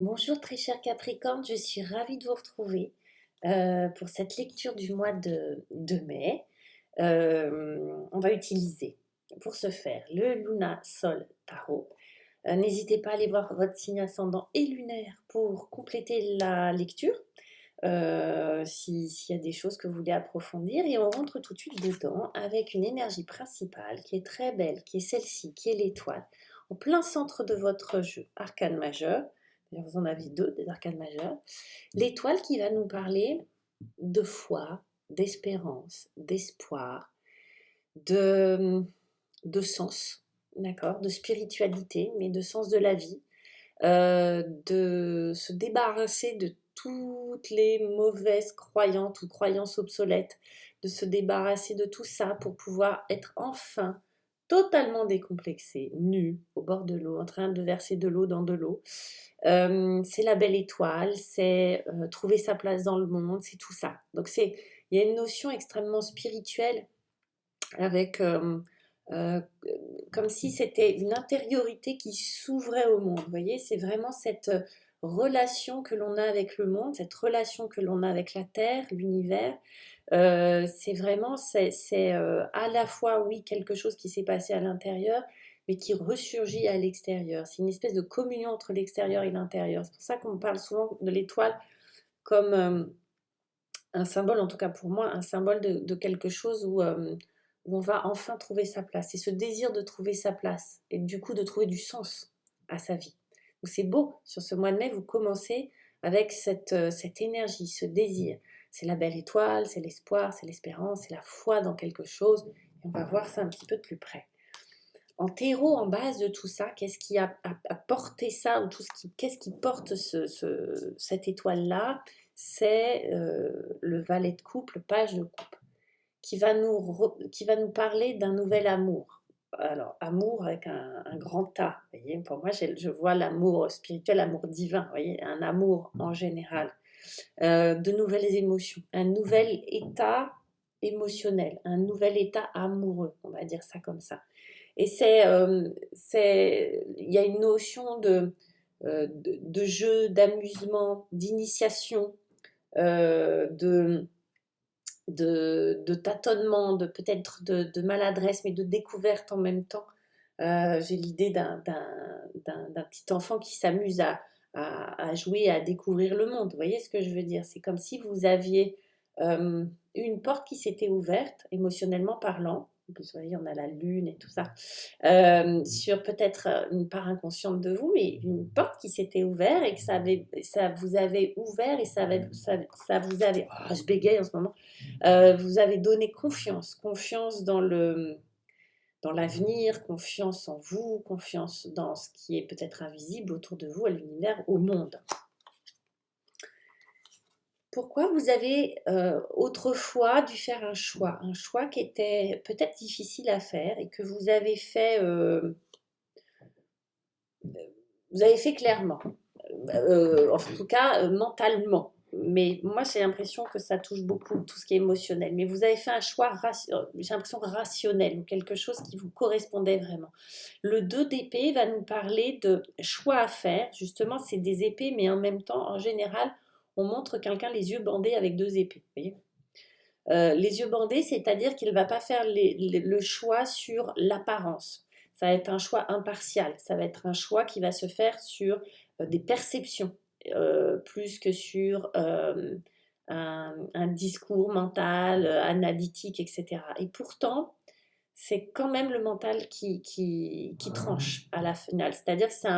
Bonjour très cher Capricorne, je suis ravie de vous retrouver pour cette lecture du mois de mai. On va utiliser pour ce faire le Luna Sol Tarot. N'hésitez pas à aller voir votre signe ascendant et lunaire pour compléter la lecture, s'il y a des choses que vous voulez approfondir. Et on rentre tout de suite dedans avec une énergie principale qui est très belle, qui est celle-ci, qui est l'étoile, en plein centre de votre jeu, arcane majeur. D'ailleurs, vous en avez deux, des arcanes majeures. L'étoile qui va nous parler de foi, d'espérance, d'espoir, de, de sens, d'accord, de spiritualité, mais de sens de la vie, de se débarrasser de toutes les mauvaises croyances ou croyances obsolètes, de se débarrasser de tout ça pour pouvoir être enfin totalement décomplexé, nu, au bord de l'eau, en train de verser de l'eau dans de l'eau. C'est la belle étoile, c'est trouver sa place dans le monde, c'est tout ça. Donc il y a une notion extrêmement spirituelle avec comme si c'était une intériorité qui s'ouvrait au monde. Vous voyez, c'est vraiment cette relation que l'on a avec le monde, cette relation que l'on a avec la Terre, l'univers. C'est vraiment, à la fois, oui, quelque chose qui s'est passé à l'intérieur, mais qui ressurgit à l'extérieur. C'est une espèce de communion entre l'extérieur et l'intérieur. C'est pour ça qu'on parle souvent de l'étoile comme un symbole, en tout cas pour moi, un symbole de quelque chose où on va enfin trouver sa place. C'est ce désir de trouver sa place et du coup de trouver du sens à sa vie. Donc c'est beau, sur ce mois de mai, vous commencez avec cette énergie, ce désir. C'est la belle étoile, c'est l'espoir, c'est l'espérance, c'est la foi dans quelque chose. Et on va voir ça un petit peu de plus près. En terreau, en base de tout ça, qu'est-ce qui a porté ça, ou qu'est-ce qui porte cette étoile-là? C'est le valet de coupe, le page de coupe, qui va nous parler d'un nouvel amour. Alors, amour avec un grand A. Vous voyez, pour moi, je vois l'amour spirituel, l'amour divin, vous voyez, un amour en général. De nouvelles émotions, un nouvel état émotionnel, un nouvel état amoureux, on va dire ça comme ça. Et il y a une notion de jeu, d'amusement, d'initiation, de tâtonnement, peut-être de maladresse, mais de découverte en même temps. J'ai l'idée d'un petit enfant qui s'amuse à jouer, à découvrir le monde. Vous voyez ce que je veux dire? C'est comme si vous aviez une porte qui s'était ouverte, émotionnellement parlant. En plus, vous voyez, on a la lune et tout ça. Sur peut-être une part inconsciente de vous, mais une porte qui s'était ouverte et que ça vous avait ouvert et ça vous avait... Oh, je bégaye en ce moment. Vous avez donné confiance, confiance dans l'avenir, confiance en vous, confiance dans ce qui est peut-être invisible autour de vous, à l'univers, au monde. Pourquoi vous avez autrefois dû faire un choix qui était peut-être difficile à faire et que vous avez fait clairement, en tout cas mentalement. Mais moi, j'ai l'impression que ça touche beaucoup tout ce qui est émotionnel. Mais vous avez fait un choix, j'ai l'impression, rationnel, ou quelque chose qui vous correspondait vraiment. Le 2 d'épée va nous parler de choix à faire. Justement, c'est des épées, mais en même temps, en général, on montre quelqu'un les yeux bandés avec deux épées. Vous voyez, les yeux bandés, c'est-à-dire qu'il ne va pas faire le choix sur l'apparence. Ça va être un choix impartial. Ça va être un choix qui va se faire sur des perceptions, plus que sur un discours mental, analytique, etc. Et pourtant, c'est quand même le mental qui tranche à la finale. C'est-à-dire que c'est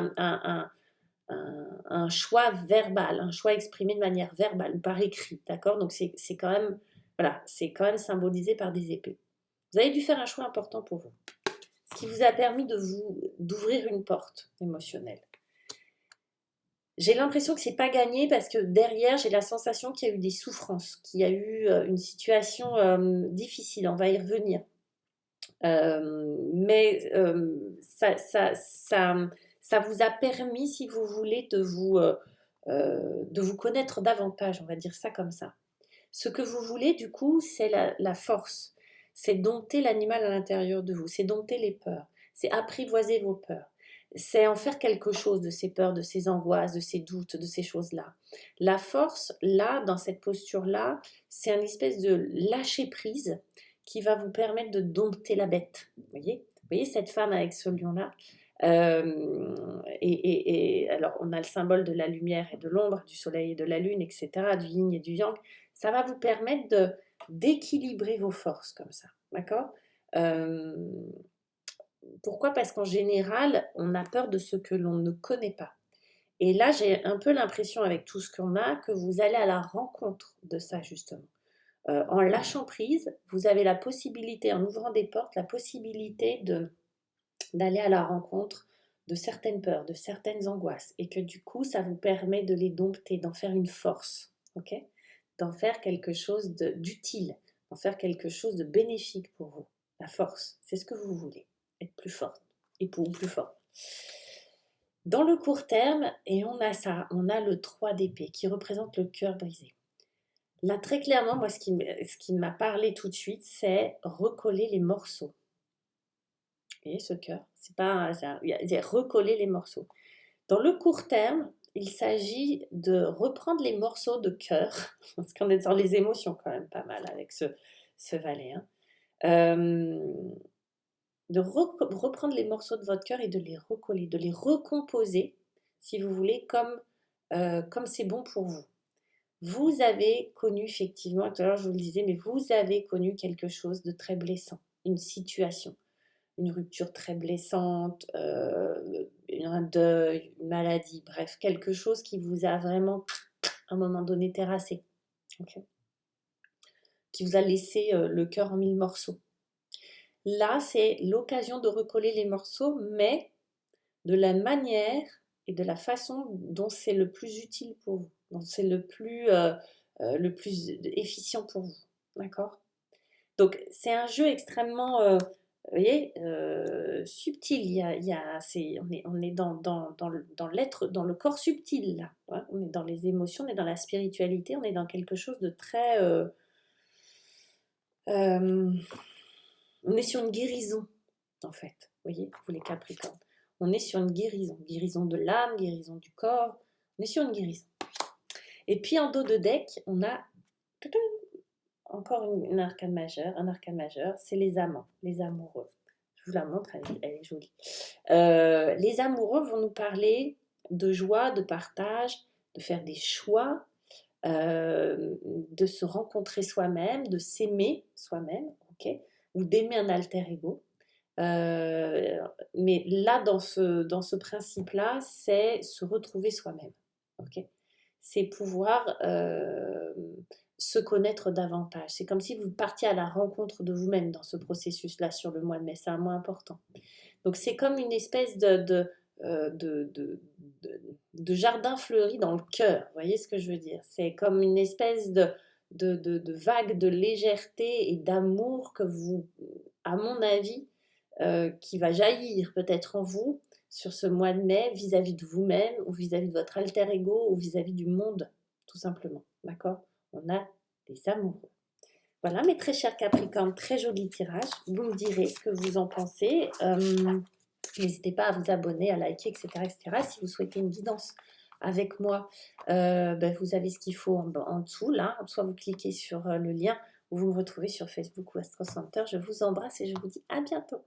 un choix verbal, un choix exprimé de manière verbale ou par écrit, d'accord? Donc c'est quand même, voilà, c'est quand même symbolisé par des épées. Vous avez dû faire un choix important pour vous, ce qui vous a permis d'ouvrir une porte émotionnelle. J'ai l'impression que c'est pas gagné parce que derrière, j'ai la sensation qu'il y a eu des souffrances, qu'il y a eu une situation difficile. On va y revenir. Mais ça vous a permis, si vous voulez, de vous connaître davantage, on va dire ça comme ça. Ce que vous voulez, du coup, c'est la force. C'est dompter l'animal à l'intérieur de vous, c'est dompter les peurs, c'est apprivoiser vos peurs. c'est en faire quelque chose de ces peurs, de ces angoisses, de ces doutes, de ces choses-là. La force, là, dans cette posture-là, c'est un espèce de lâcher prise qui va vous permettre de dompter la bête. Vous voyez cette femme avec ce lion-là. Et alors, on a le symbole de la lumière et de l'ombre, du soleil et de la lune, etc., du yin et du yang. Ça va vous permettre d'équilibrer vos forces comme ça, d'accord. euh, Pourquoi? Parce qu'en général, on a peur de ce que l'on ne connaît pas. Et là, j'ai un peu l'impression, avec tout ce qu'on a, que vous allez à la rencontre de ça, justement. En lâchant prise, vous avez la possibilité, en ouvrant des portes, la possibilité d'aller à la rencontre de certaines peurs, de certaines angoisses, et que du coup, ça vous permet de les dompter, d'en faire une force, ok? D'en faire quelque chose d'utile, d'en faire quelque chose de bénéfique pour vous. La force, c'est ce que vous voulez, être plus forte, et pour plus fort. Dans le court terme, et on a ça, on a le 3 d'épée qui représente le cœur brisé. Là, très clairement, moi, ce qui m'a parlé tout de suite, c'est recoller les morceaux. Vous voyez ce cœur, c'est pas ça, c'est recoller les morceaux. Dans le court terme, il s'agit de reprendre les morceaux de cœur, parce qu'on est dans les émotions quand même pas mal avec ce valet, hein. De reprendre les morceaux de votre cœur et de les recoller, de les recomposer, si vous voulez, comme c'est bon pour vous. Vous avez connu effectivement, tout à l'heure je vous le disais, mais vous avez connu quelque chose de très blessant, une situation, une rupture très blessante, un deuil, une maladie, bref, quelque chose qui vous a vraiment, à un moment donné, terrassé, okay, qui vous a laissé le cœur en 1000 morceaux. Là, c'est l'occasion de recoller les morceaux, mais de la manière et de la façon dont c'est le plus utile pour vous, dont c'est le plus efficient pour vous. D'accord? Donc, c'est un jeu extrêmement, vous voyez, subtil. On est dans l'être, dans le corps subtil, là. Ouais, on est dans les émotions, on est dans la spiritualité, on est dans quelque chose de très... euh, on est sur une guérison, en fait. Vous voyez, vous les Capricornes. On est sur une guérison de l'âme, guérison du corps. On est sur une guérison. Et puis en dos de deck, on a encore un arcane majeur, c'est les amants, les amoureux. Je vous la montre, elle est jolie. Les amoureux vont nous parler de joie, de partage, de faire des choix, de se rencontrer soi-même, de s'aimer soi-même, ok, ou d'aimer un alter ego. Mais là, dans ce principe-là, c'est se retrouver soi-même. Ok, c'est pouvoir se connaître davantage. C'est comme si vous partiez à la rencontre de vous-même dans ce processus-là sur le mois de mai. C'est un mois important. Donc c'est comme une espèce euh, de, de, de jardin fleuri dans le cœur. Vous voyez ce que je veux dire? C'est comme une espèce de vague de légèreté et d'amour que vous, à mon avis, qui va jaillir peut-être en vous sur ce mois de mai vis-à-vis de vous-même ou vis-à-vis de votre alter ego ou vis-à-vis du monde, tout simplement. D'accord? On a des amoureux. Voilà, mes très chers Capricornes, très joli tirage. Vous me direz ce que vous en pensez. N'hésitez pas à vous abonner, à liker, etc., etc. Si vous souhaitez une guidance avec moi, vous avez ce qu'il faut en dessous, là. Soit vous cliquez sur le lien ou vous me retrouvez sur Facebook ou Astro Center. Je vous embrasse et je vous dis à bientôt.